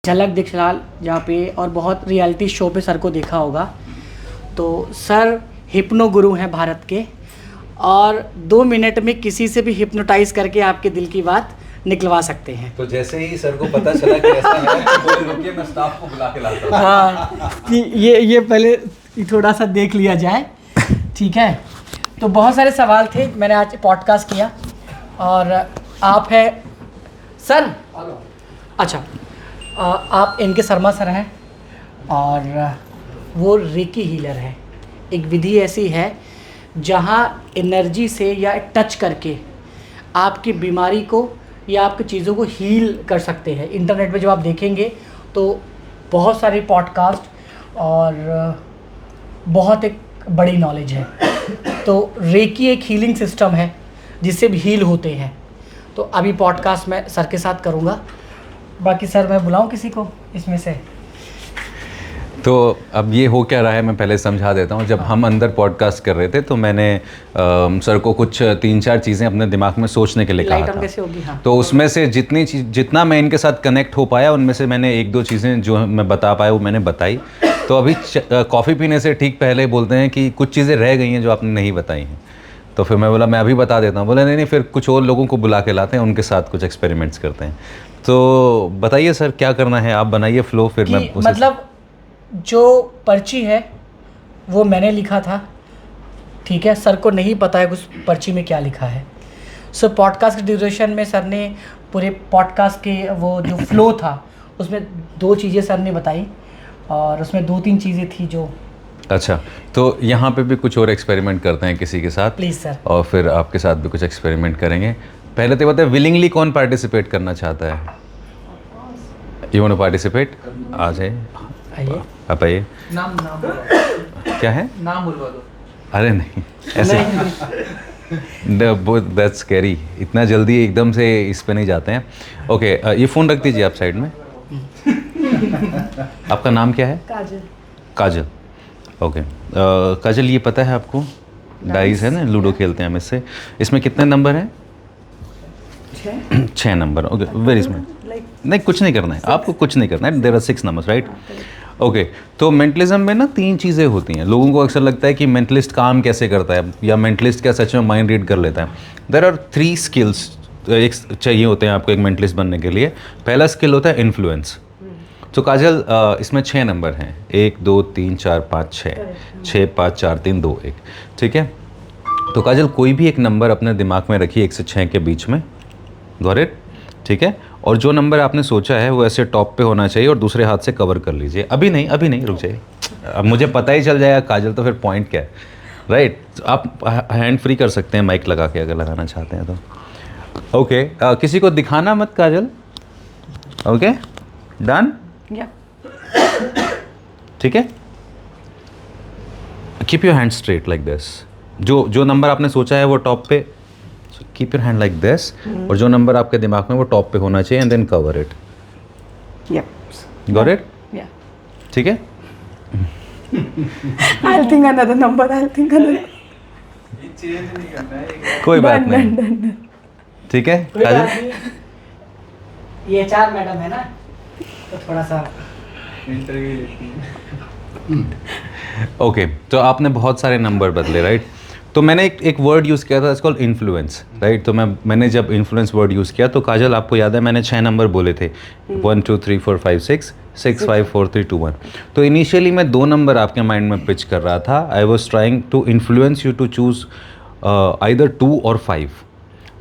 झलक दिखलाल जहाँ पे और बहुत रियलिटी शो पे सर को देखा होगा। तो सर हिप्नो गुरु हैं भारत के और 2 मिनट में किसी से भी हिप्नोटाइज करके आपके दिल की बात निकलवा सकते हैं। तो जैसे ही सर को पता चला कि ऐसा है तो बोले रुकिए मैं स्टाफ को बुला के लाता हूँ। हाँ कि ये पहले थोड़ा सा देख लिया जाए, ठीक है। तो बहुत सारे सवाल थे, मैंने आज पॉडकास्ट किया और आप है सर, अच्छा आप इनके शर्मा सर हैं और वो रेकी हीलर है। एक विधि ऐसी है जहाँ एनर्जी से या टच करके आपकी बीमारी को या आपकी चीज़ों को हील कर सकते हैं। इंटरनेट पे जब आप देखेंगे तो बहुत सारे पॉडकास्ट और बहुत एक बड़ी नॉलेज है। तो रेकी एक हीलिंग सिस्टम है जिससे भी हील होते हैं। तो अभी पॉडकास्ट मैं सर के साथ करूँगा। बाकी सर मैं बुलाऊं किसी को इसमें से? तो अब ये हो क्या रहा है मैं पहले समझा देता हूँ। जब हम अंदर पॉडकास्ट कर रहे थे तो मैंने सर को कुछ 3-4 चीज़ें अपने दिमाग में सोचने के लिए कहा था। कैसे होगी? हाँ। तो उसमें से जितना मैं इनके साथ कनेक्ट हो पाया उनमें से मैंने 1-2 चीज़ें जो मैं बता पाया वो मैंने बताई। तो अभी कॉफ़ी पीने से ठीक पहले बोलते हैं कि कुछ चीज़ें रह गई हैं जो आपने नहीं बताई हैं। तो फिर मैं बोला मैं अभी बता देता हूँ। बोला नहीं फिर कुछ और लोगों को बुला के लाते हैं, उनके साथ कुछ एक्सपेरिमेंट्स करते हैं। तो बताइए सर क्या करना है, आप बनाइए फ्लो फिर मैं मतलब जो पर्ची है वो मैंने लिखा था, ठीक है। सर को नहीं पता है उस पर्ची में क्या लिखा है। सो पॉडकास्ट के ड्यूरेशन में सर ने पूरे पॉडकास्ट के वो जो फ्लो था उसमें 2 चीज़ें सर ने बताई और उसमें 2-3 चीज़ें थी जो। अच्छा, तो यहाँ पे भी कुछ और एक्सपेरिमेंट करते हैं किसी के साथ प्लीज़ सर। और फिर आपके साथ भी कुछ एक्सपेरिमेंट करेंगे। पहले तो बताए विलिंगली कौन पार्टिसिपेट करना चाहता है? You want to participate? आ जाए, आइए। आप आइए। नाम क्या है? नाम बुलवा दो। अरे नहीं ऐसे दैट्स स्कैरी, इतना जल्दी एकदम से इस पे नहीं जाते हैं। ओके ये फ़ोन रख दीजिए आप साइड में। आपका नाम क्या है? काजल। काजल, ओके। काजल ये पता है आपको डाइस है ना, लूडो खेलते हैं हम इससे। इसमें कितने नंबर हैं? 6 नंबर। Okay very smart. नहीं कुछ नहीं करना है आपको, कुछ नहीं करना है। There are 6 numbers right. Okay तो मेंटलिज्म में ना 3 चीज़ें होती हैं। लोगों को अक्सर लगता है कि मेंटलिस्ट काम कैसे करता है या मेंटलिस्ट क्या सच में माइंड रीड कर लेता है। देयर आर 3 स्किल्स एक चाहिए होते हैं आपको एक मेंटलिस्ट बनने के लिए। पहला स्किल होता है इन्फ्लुएंस। तो काजल इसमें 6 नंबर हैं, 1 2 3 4 5 6, 6 5 4 3 2 1, ठीक है। तो काजल कोई भी एक नंबर अपने दिमाग में रखिए 1 से 6 के बीच में, गॉट इट, ठीक है। और जो नंबर आपने सोचा है वो ऐसे टॉप पे होना चाहिए और दूसरे हाथ से कवर कर लीजिए। अभी नहीं रुक जाइए, अब मुझे पता ही चल जाएगा काजल तो फिर पॉइंट क्या है, राइट। आप हैंड फ्री कर सकते हैं माइक लगा के अगर लगाना चाहते हैं तो। ओके किसी को दिखाना मत काजल, ओके डन, ठीक है। Keep your hand straight like this. जो नंबर आपने सोचा है वो टॉप पे, keep your hand like this. और जो नंबर आपके दिमाग में वो टॉप पे होना चाहिए and then cover it. Got it? ठीक है। I'll think another number. कोई बात नहीं, ठीक है काजल। ये 4 मैडम है ना तो थोड़ा सा इंटरव्यू लेती है। ओके तो आपने बहुत सारे नंबर बदले राइट। तो मैंने एक वर्ड यूज़ किया था, इट्स कॉल्ड इन्फ्लुएंस, राइट। तो मैंने जब इन्फ्लुएंस वर्ड यूज़ किया तो काजल आपको याद है मैंने 6 नंबर बोले थे, 1 2 3 4 5 6 6 5 4 3 2 1। तो इनिशियली मैं 2 नंबर आपके माइंड में पिच कर रहा था। I was trying to influence you to choose either 2 or 5।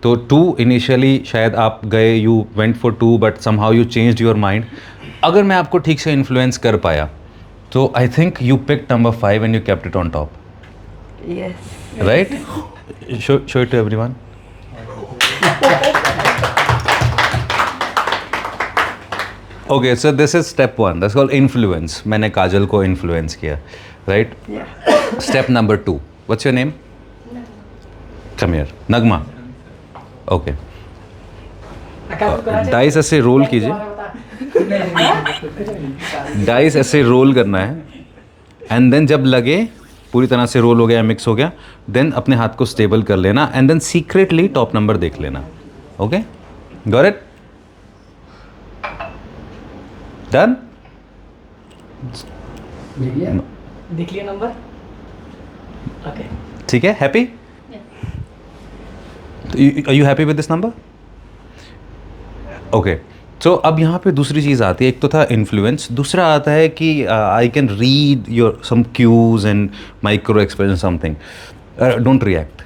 तो 2 इनिशियली शायद आप गए, you went for 2 but somehow you changed your mind. अगर मैं आपको ठीक से इन्फ्लुएंस कर पाया तो I think you pick number 5 and you kept it on top, right. Show it to everyone. Okay so this is step 1, that's called influence. मैंने काजल को इन्फ्लुएंस किया, right. Step number 2, what's your name? Come here, Nagma. Okay dice ऐसे role कीजिए, dice ऐसे role करना है and then जब लगे पूरी तरह से रोल हो गया, मिक्स हो गया, देन अपने हाथ को स्टेबल कर लेना and then secretly top number देख लेना। Okay got it? डन? देख लिया नंबर? ओके ठीक है, happy? Are you happy with this number? Okay, तो अब यहाँ पे दूसरी चीज़ आती है. एक तो था इन्फ्लुएंस, दूसरा आता है कि I can read your some cues and micro expression something. Don't react.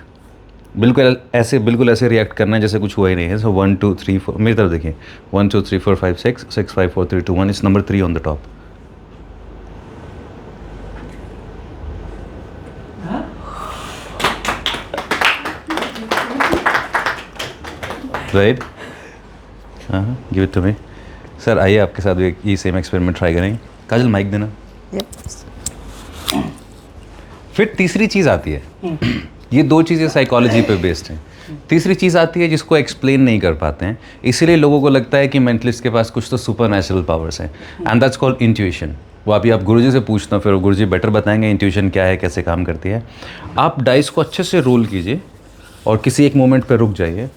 बिल्कुल ऐसे रिएक्ट करना है जैसे कुछ हुआ ही नहीं है. सो 1 2 3 4 मेरी तरफ देखिए. 1 2 3 4 5 6 6 5 4 3 2 1 is number 3 on the top. Right? हाँ, give it to me. Sir आइए आपके साथ भी ये सेम एक्सपेरिमेंट ट्राई करेंगे. काजल माइक देना. फिर तीसरी चीज़ आती है. ये दो चीज़ें साइकोलॉजी पे बेस्ड हैं. तीसरी चीज़ आती है जिसको एक्सप्लेन नहीं कर पाते हैं, इसीलिए लोगों को लगता है कि मेंटलिस्ट के पास कुछ तो सुपर नेचुरल पावर्स हैं. And that's called intuition. वो अभी आप गुरुजी से पूछना, फिर गुरुजी बेटर बताएंगे इंट्यूशन क्या है, कैसे काम करती है. आप डाइस को अच्छे से रोल कीजिए और किसी एक मोमेंट पर रुक जाइए,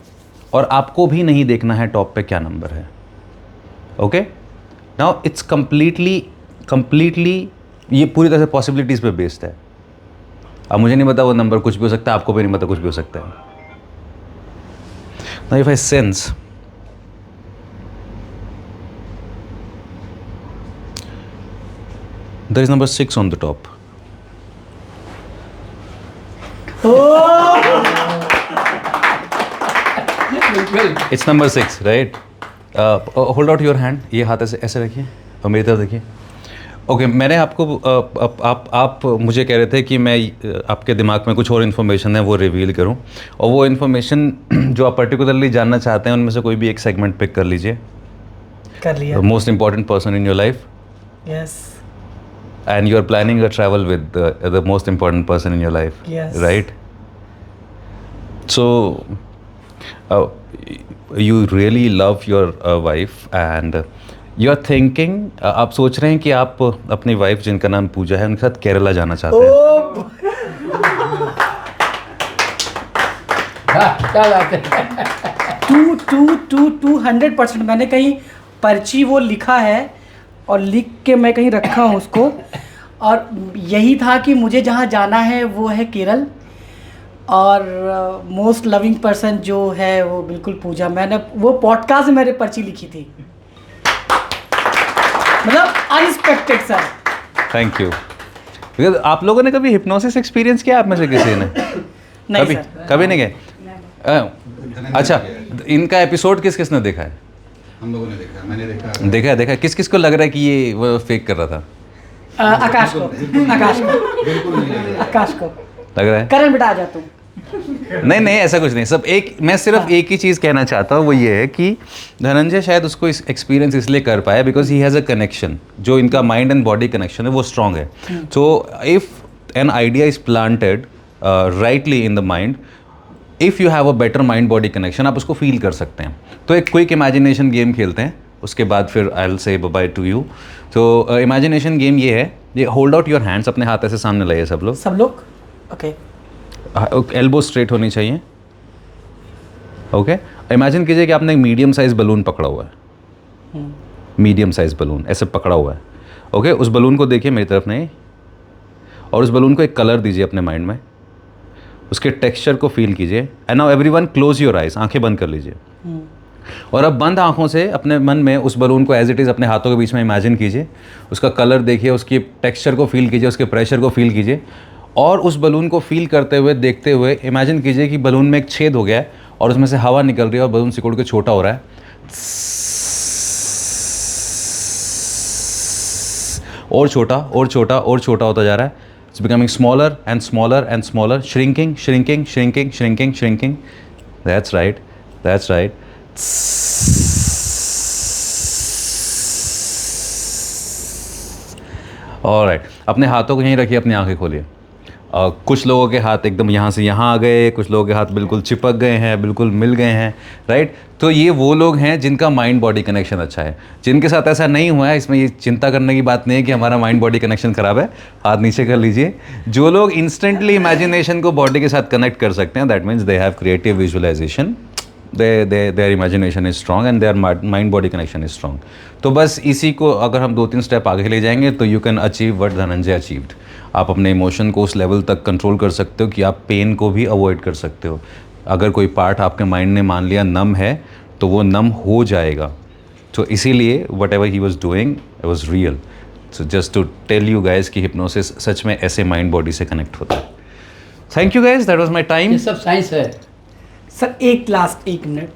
और आपको भी नहीं देखना है टॉप पे क्या नंबर है. ओके, नाउ इट्स कंप्लीटली ये पूरी तरह से पॉसिबिलिटीज़ पे बेस्ड है. अब मुझे नहीं पता वो नंबर कुछ भी हो सकता है, आपको भी नहीं पता कुछ भी हो सकता है. Now if I sense there is number 6 on the top. It's number 6, right? Hold out your hand. ये हाथ ऐसे रखिए और मेरी तरफ देखिए. ओके, मैंने आपको आप मुझे कह रहे थे कि मैं आपके दिमाग में कुछ और इन्फॉर्मेशन है वो रिवील करूं, और वो इन्फॉर्मेशन जो आप पर्टिकुलरली जानना चाहते हैं उनमें से कोई भी एक सेगमेंट पिक कर लीजिए. कर लिया. Most important person in your life. Yes. And you are planning a travel with the most important person in your life. Yes. Right? So you really love your wife and you are thinking, आप सोच रहे हैं कि आप अपनी wife जिनका नाम पूजा है उनके साथ केरला जाना चाहते हैं. क्या बात है. 200% मैंने कहीं पर्ची वो लिखा है और लिख के मैं कहीं रखा हूँ उसको, और यही था कि मुझे जहाँ जाना है वो है केरल, और मोस्ट लविंग पर्सन जो है वो बिल्कुल पूजा. मैंने वो पॉडकास्ट में मेरे पर्ची लिखी थी. मतलब unexpected sir. Thank you. Because आप लोगों ने कभी हिप्नोसिस एक्सपीरियंस किया आप में से किसी ने? नहीं कभी सर. कभी नहीं गए? अच्छा, इनका एपिसोड किस किस ने देखा है? हम लोगों ने देखा, मैंने देखा. देखा है. किस किस को लग रहा है कि ये वो फेक कर रहा था? आकाश को. बिल्कुल नहीं. आकाश को लग रहा है. करण बेटा आ जा तुम. नहीं ऐसा कुछ नहीं. सब एक, मैं सिर्फ एक ही चीज़ कहना चाहता हूँ, वो ये है कि धनंजय शायद उसको इस एक्सपीरियंस इसलिए कर पाया because he has a connection. जो इनका माइंड एंड बॉडी कनेक्शन है वो स्ट्रांग है. So if an idea is planted rightly in the mind, if you have a better mind body connection, आप उसको फील कर सकते हैं. तो एक क्विक इमेजिनेशन गेम खेलते हैं, उसके बाद फिर I will say by two you. तो इमेजिनेशन गेम ये है, ये होल्ड आउट योर हैंड्स, अपने हाथ ऐसे सामने लाइए सब लोग. ओके. एल्बो स्ट्रेट होनी चाहिए. ओके, इमेजिन कीजिए कि आपने एक मीडियम साइज बलून पकड़ा हुआ है. मीडियम साइज बलून ऐसे पकड़ा हुआ है. ओके, उस बलून को देखिए मेरी तरफ नहीं, और उस बलून को एक कलर दीजिए अपने माइंड में. उसके टेक्सचर को फील कीजिए. And now everyone close your eyes. आंखें बंद कर लीजिए. और अब बंद आंखों से अपने मन में उस बलून को एज इट इज़ अपने हाथों के बीच में इमेजिन कीजिए. उसका कलर देखिए, उसकी टेक्सचर को फील कीजिए, उसके प्रेशर को फील कीजिए, और उस बलून को फील करते हुए देखते हुए इमेजिन कीजिए कि बलून में एक छेद हो गया है और उसमें से हवा निकल रही है और बलून सिकुड़ के छोटा हो रहा है. और छोटा और छोटा और छोटा होता जा रहा है. It's becoming smaller and smaller and smaller. Shrinking shrinking shrinking shrinking shrinking. That's right, that's right. Alright, अपने हाथों को यहीं रखिए, अपनी आंखें खोलिए. कुछ लोगों के हाथ एकदम यहाँ से यहाँ आ गए, कुछ लोगों के हाथ बिल्कुल चिपक गए हैं, बिल्कुल मिल गए हैं. राइट? तो ये वो लोग हैं जिनका माइंड बॉडी कनेक्शन अच्छा है. जिनके साथ ऐसा नहीं हुआ है, इसमें ये चिंता करने की बात नहीं है कि हमारा माइंड बॉडी कनेक्शन ख़राब है. हाथ नीचे कर लीजिए. जो लोग इंस्टेंटली इमेजिनेशन को बॉडी के साथ कनेक्ट कर सकते हैं, that means they have creative visualisation. Their imagination is strong and their mind body connection is strong. तो बस इसी को अगर हम 2-3 स्टेप आगे ले जाएंगे तो you can achieve what Dhananjay achieved. आप अपने इमोशन को उस लेवल तक कंट्रोल कर सकते हो कि आप पेन को भी अवॉइड कर सकते हो. अगर कोई पार्ट आपके माइंड ने मान लिया नम है तो वो नम हो जाएगा. तो इसीलिए whatever he was doing it was real. So just to tell you guys कि हिप्नोसिस सच में ऐसे माइंड बॉडी से कनेक्ट होता है. Thank you guys, that was my time. ये सब साइंस है. सर एक मिनट